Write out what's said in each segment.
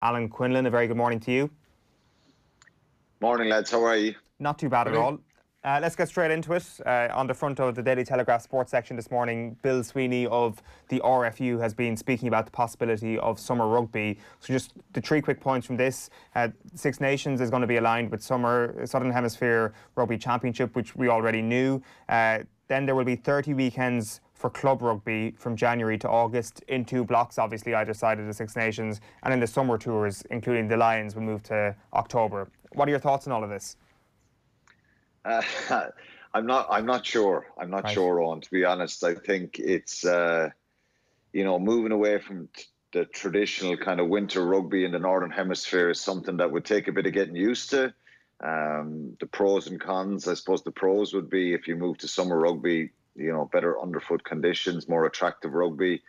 Alan Quinlan, a very good morning to you. Morning, lads. How are you? Not too bad at all. Let's get straight into it. On the front of the Daily Telegraph sports section this morning, Bill Sweeney of the RFU has been speaking about the possibility of summer rugby. So just the three quick points from this. Six Nations is going to be aligned with Southern Hemisphere Rugby Championship, which we already knew. Then there will be 30 weekends for club rugby from January to August in two blocks, obviously either side of the Six Nations, and then the summer tours, including the Lions, will move to October. What are your thoughts on all of this? I'm not sure. I'm not sure, Owen, to be honest. I think it's moving away from the traditional kind of winter rugby in the Northern Hemisphere is something that would take a bit of getting used to. The pros and cons, I suppose the pros would be if you move to summer rugby, better underfoot conditions, more attractive rugby,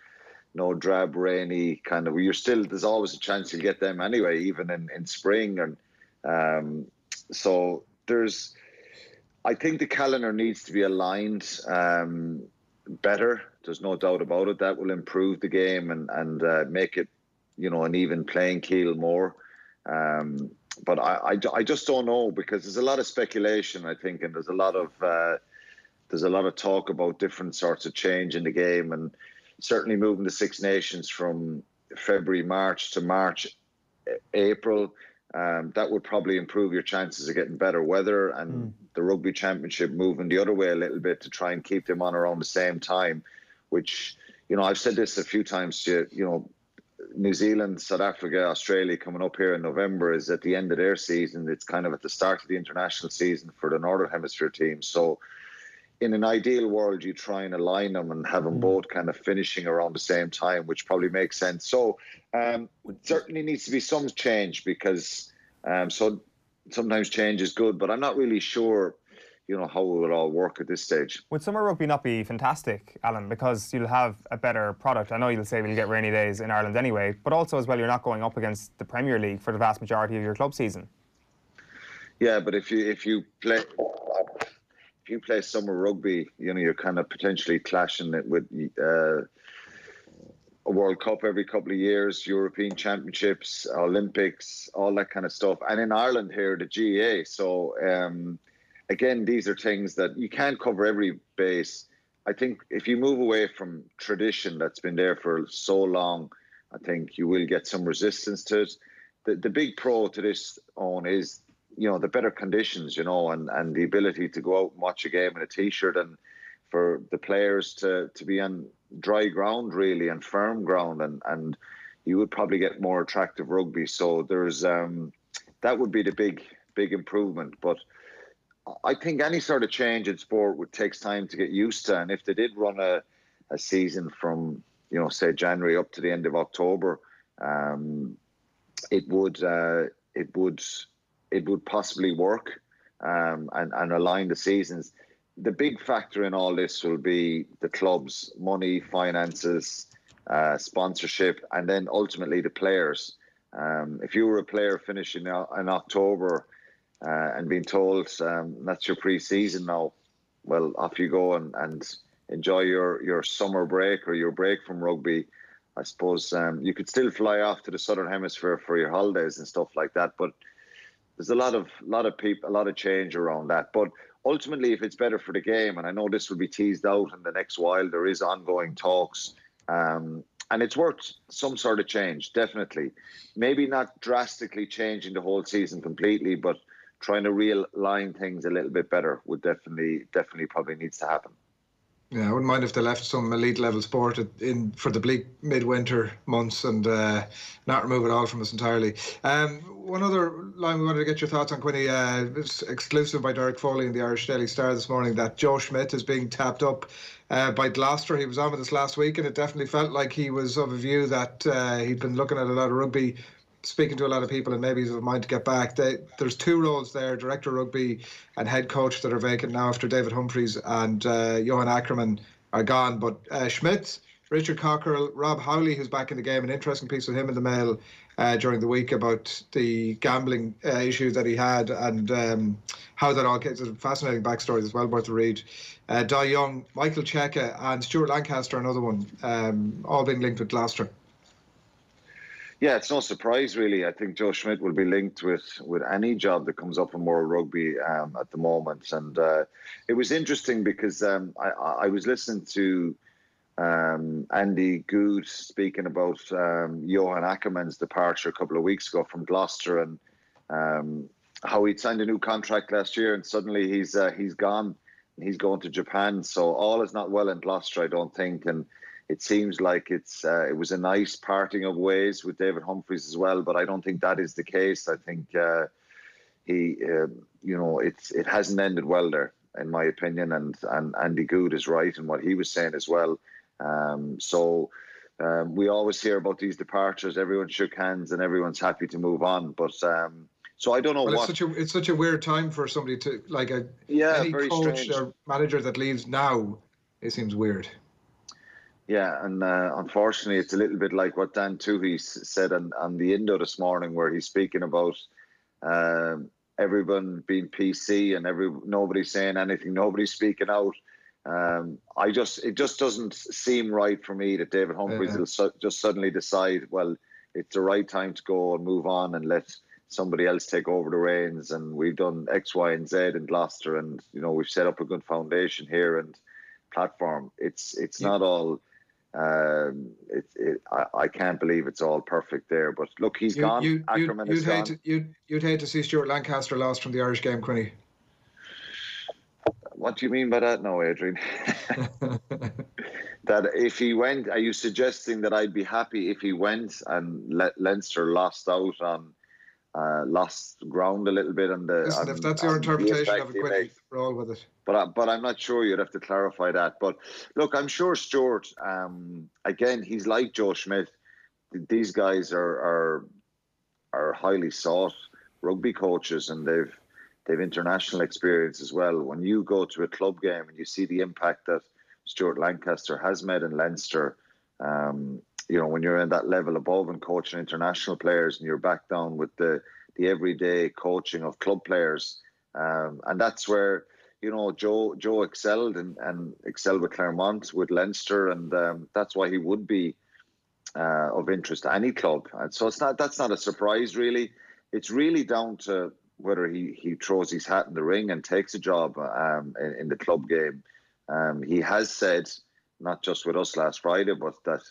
no drab, rainy kind of. There's always a chance you'll get them anyway, even in spring, and so I think the calendar needs to be aligned better. There's no doubt about it. That will improve the game and make it, an even playing field more. But I just don't know, because there's a lot of speculation, I think, and there's a lot of talk about different sorts of change in the game, and certainly moving the Six Nations from February, March to March, April. That would probably improve your chances of getting better weather, and the Rugby Championship moving the other way a little bit to try and keep them on around the same time, which, I've said this a few times to you, New Zealand, South Africa, Australia coming up here in November is at the end of their season. It's kind of at the start of the international season for the Northern Hemisphere teams. So in an ideal world, you try and align them and have them both kind of finishing around the same time, which probably makes sense. So certainly needs to be some change, because so sometimes change is good, but I'm not really sure, how it would all work at this stage. Would summer rugby not be fantastic, Alan, because you'll have a better product? I know you'll say we'll get rainy days in Ireland anyway, but also as well, you're not going up against the Premier League for the vast majority of your club season. Yeah, but if you play summer rugby, you're kind of potentially clashing it with a World Cup every couple of years, European Championships, Olympics, all that kind of stuff. And in Ireland here, the GAA. So, again, these are things that you can't cover every base. I think if you move away from tradition that's been there for so long, I think you will get some resistance to it. The big pro to this, Owen, is the better conditions, and the ability to go out and watch a game in a T-shirt, and for the players to be on dry ground, really, and firm ground, and you would probably get more attractive rugby. So there's that would be the big improvement. But I think any sort of change in sport takes time to get used to, and if they did run a season from say January up to the end of October, it would possibly work and align the seasons. The big factor in all this will be the club's money, finances, sponsorship, and then ultimately the players. If you were a player finishing in October and being told that's your pre-season now, well, off you go and enjoy your summer break or your break from rugby. I suppose you could still fly off to the Southern Hemisphere for your holidays and stuff like that, but there's a lot of change around that. But ultimately, if it's better for the game, and I know this will be teased out in the next while, there is ongoing talks, and it's worth some sort of change, definitely. Maybe not drastically changing the whole season completely, but trying to realign things a little bit better would definitely probably needs to happen. Yeah, I wouldn't mind if they left some elite level sport in for the bleak midwinter months and not remove it all from us entirely. One other line we wanted to get your thoughts on, Quinny. It's exclusive by Derek Foley in the Irish Daily Star this morning that Joe Schmidt is being tapped up by Gloucester. He was on with us last week, and it definitely felt like he was of a view that he'd been looking at a lot of rugby, speaking to a lot of people, and maybe he's of mind to get back. There's two roles there, Director of Rugby and Head Coach, that are vacant now after David Humphreys and Johan Ackerman are gone. But Schmidt, Richard Cockerell, Rob Howley, who's back in the game, an interesting piece with him in the Mail during the week about the gambling issue that he had and how that all gets. Fascinating backstory as well, worth a read. Di Young, Michael Cheika and Stuart Lancaster, another one, all being linked with Gloucester. Yeah, it's no surprise, really. I think Joe Schmidt will be linked with any job that comes up in World Rugby at the moment. And it was interesting because I was listening to Andy Good speaking about Johan Ackermann's departure a couple of weeks ago from Gloucester, and how he'd signed a new contract last year, and suddenly he's gone. He's going to Japan. So all is not well in Gloucester, I don't think. And it seems like it was a nice parting of ways with David Humphreys as well, but I don't think that is the case. I think it hasn't ended well there, in my opinion, and Andy Good is right in what he was saying as well. We always hear about these departures. Everyone shook hands and everyone's happy to move on, but so I don't know it's such a weird time for somebody to any very coach strange. or manager that leaves now. It seems weird. Yeah, and unfortunately, it's a little bit like what Dan Toohey said on the Indo this morning, where he's speaking about everyone being PC and nobody saying anything, nobody speaking out. It just doesn't seem right for me that David Humphreys will just suddenly decide, well, it's the right time to go and move on and let somebody else take over the reins. And we've done X, Y, and Z in Gloucester, and we've set up a good foundation here and platform. It's not all. I can't believe it's all perfect there, but look, he's gone. Ackerman is gone. You'd hate to see Stuart Lancaster lost from the Irish game, Quinny. What do you mean by that now, Adrian? That if he went, are you suggesting that I'd be happy if he went and Leinster lost out on lost ground a little bit on the? Listen, if that's your interpretation of it, Quinny, roll with it. But I'm not sure. You'd have to clarify that. But look, I'm sure Stuart. Again, he's like Joe Schmidt. These guys are highly sought rugby coaches, and they've international experience as well. When you go to a club game and you see the impact that Stuart Lancaster has made in Leinster, when you're in that level above and coaching international players, and you're back down with the everyday coaching of club players, and that's where. Joe excelled and excelled with Claremont, with Leinster, and that's why he would be of interest to any club. And so that's not a surprise, really. It's really down to whether he throws his hat in the ring and takes a job in the club game. He has said, not just with us last Friday, but that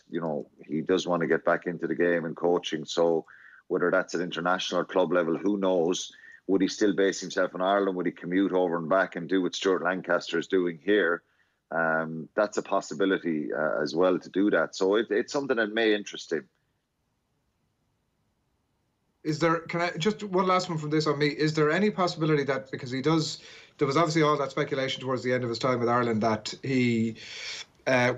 he does want to get back into the game and coaching. So whether that's at international or club level, who knows? Would he still base himself in Ireland? Would he commute over and back and do what Stuart Lancaster is doing here? That's a possibility as well to do that. So it's something that may interest him. Can I just one last one from this on me? Is there any possibility that, because there was obviously all that speculation towards the end of his time with Ireland that he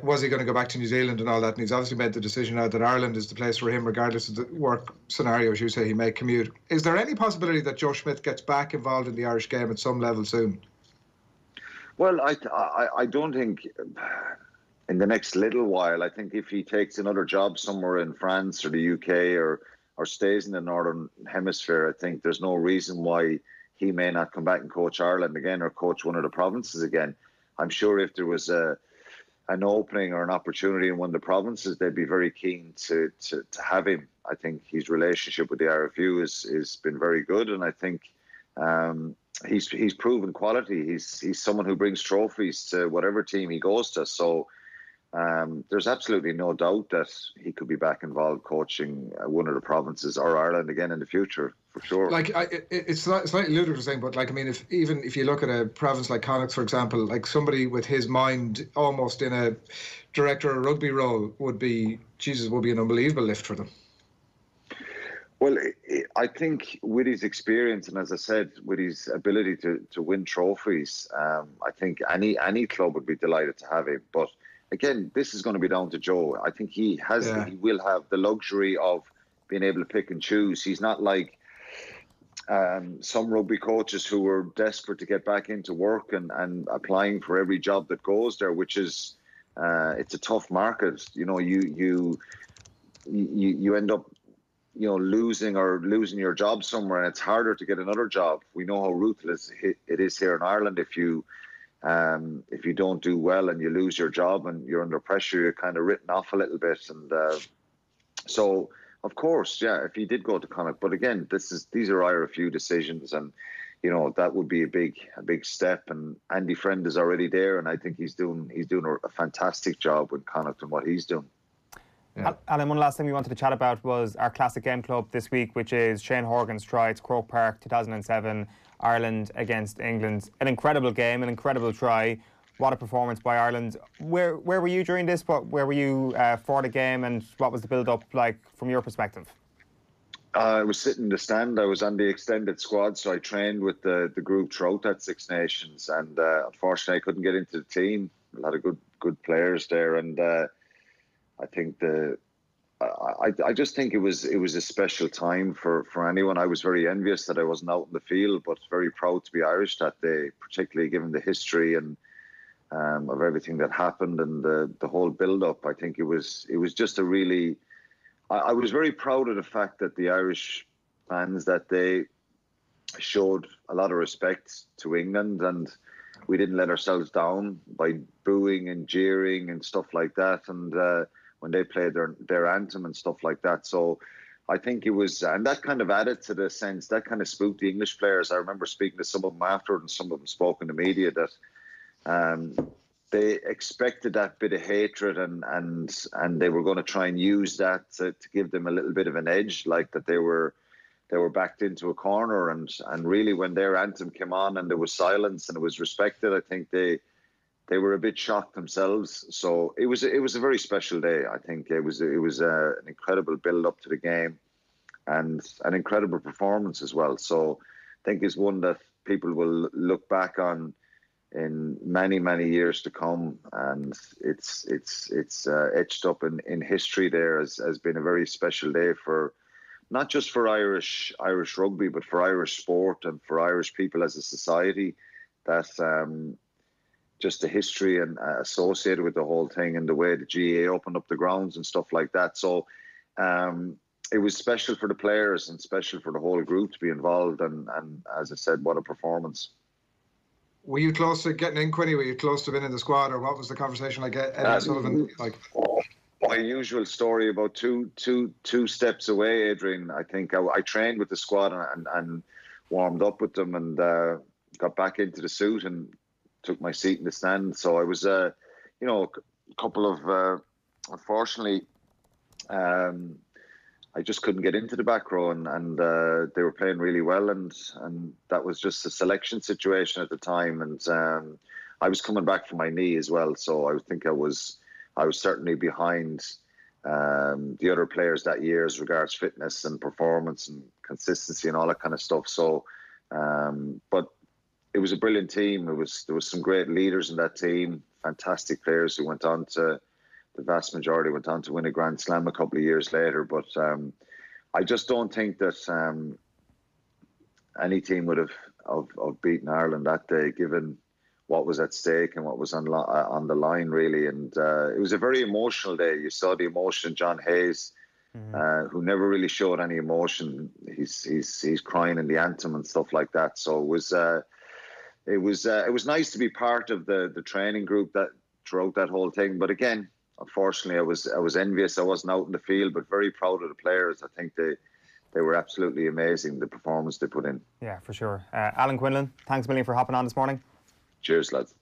was he going to go back to New Zealand and all that, and he's obviously made the decision now that Ireland is the place for him, regardless of the work scenario, as you say, he may commute. Is there any possibility that Joe Schmidt gets back involved in the Irish game at some level soon? Well, I don't think in the next little while. I think if he takes another job somewhere in France or the UK or stays in the Northern Hemisphere, I think there's no reason why he may not come back and coach Ireland again or coach one of the provinces again. I'm sure if there was an opening or an opportunity in one of the provinces, they'd be very keen to have him. I think his relationship with the RFU has been very good, and I think he's proven quality. He's someone who brings trophies to whatever team he goes to. So there's absolutely no doubt that he could be back involved coaching one of the provinces or Ireland again in the future, for sure. It's slightly ludicrous thing, but if you look at a province like Connacht, for example, like somebody with his mind almost in a director of rugby role would be an unbelievable lift for them. Well, I think with his experience and, as I said, with his ability to win trophies, I think any club would be delighted to have him. But again, this is going to be down to Joe. I think he will have the luxury of being able to pick and choose. He's not like some rugby coaches who are desperate to get back into work and applying for every job that goes there, which is it's a tough market. You end up losing your job somewhere, and it's harder to get another job. We know how ruthless it is here in Ireland. If you don't do well and you lose your job and you're under pressure, you're kind of written off a little bit. And so Of course, yeah. If he did go to Connacht, but again, these are IRFU decisions, and that would be a big step. And Andy Friend is already there, and I think he's doing a fantastic job with Connacht and what he's doing. Yeah. Alan, one last thing we wanted to chat about was our Classic Game Club this week, which is Shane Horgan's try. It's Croke Park, 2007, Ireland against England. An incredible game, an incredible try. What a performance by Ireland. Where were you during this? Where were you for the game, and what was the build-up like from your perspective? I was sitting in the stand. I was on the extended squad, so I trained with the group throughout that Six Nations, and unfortunately I couldn't get into the team. A lot of good players there, and I think I just think it was a special time for anyone. I was very envious that I wasn't out in the field, but very proud to be Irish that day, particularly given the history and of everything that happened and the whole build-up. I think it was just a really. I was very proud of the fact that the Irish fans that day showed a lot of respect to England, and we didn't let ourselves down by booing and jeering and stuff like that. And when they played their anthem and stuff like that. So I think it was, and that kind of added to the sense, that kind of spooked the English players. I remember speaking to some of them afterward, and some of them spoke in the media that they expected that bit of hatred and they were going to try and use that to give them a little bit of an edge, like that they were backed into a corner. And really when their anthem came on and there was silence and it was respected, I think they were a bit shocked themselves. So it was a very special day. I think it was an incredible build up to the game and an incredible performance as well. So I think it's one that people will look back on in many years to come, and it's etched up in history there as being a very special day for not just for Irish rugby, but for Irish sport and for Irish people as a society. That just the history and associated with the whole thing and the way the GAA opened up the grounds and stuff like that. So it was special for the players and special for the whole group to be involved. And as I said, what a performance. Were you close to getting in, Quinny? Were you close to being in the squad, or what was the conversation like? Eddie Sullivan, like my usual story, about two steps away, Adrian. I think I trained with the squad and warmed up with them, and got back into the suit and took my seat in the stand. So I was, a couple of unfortunately. I just couldn't get into the back row, and they were playing really well, and that was just a selection situation at the time, and I was coming back from my knee as well, so I think I was certainly behind the other players that year as regards fitness and performance and consistency and all that kind of stuff. So, but it was a brilliant team. There was some great leaders in that team, fantastic players who went on to. The vast majority went on to win a Grand Slam a couple of years later. But I just don't think that any team would have beaten Ireland that day, given what was at stake and what was on the line, really. And it was a very emotional day. You saw the emotion. John Hayes, who never really showed any emotion. He's crying in the anthem and stuff like that. So it was nice to be part of the training group that throughout that whole thing. But again, unfortunately, I was envious. I wasn't out in the field, but very proud of the players. I think they were absolutely amazing, the performance they put in. Yeah, for sure. Alan Quinlan, thanks a million for hopping on this morning. Cheers, lads.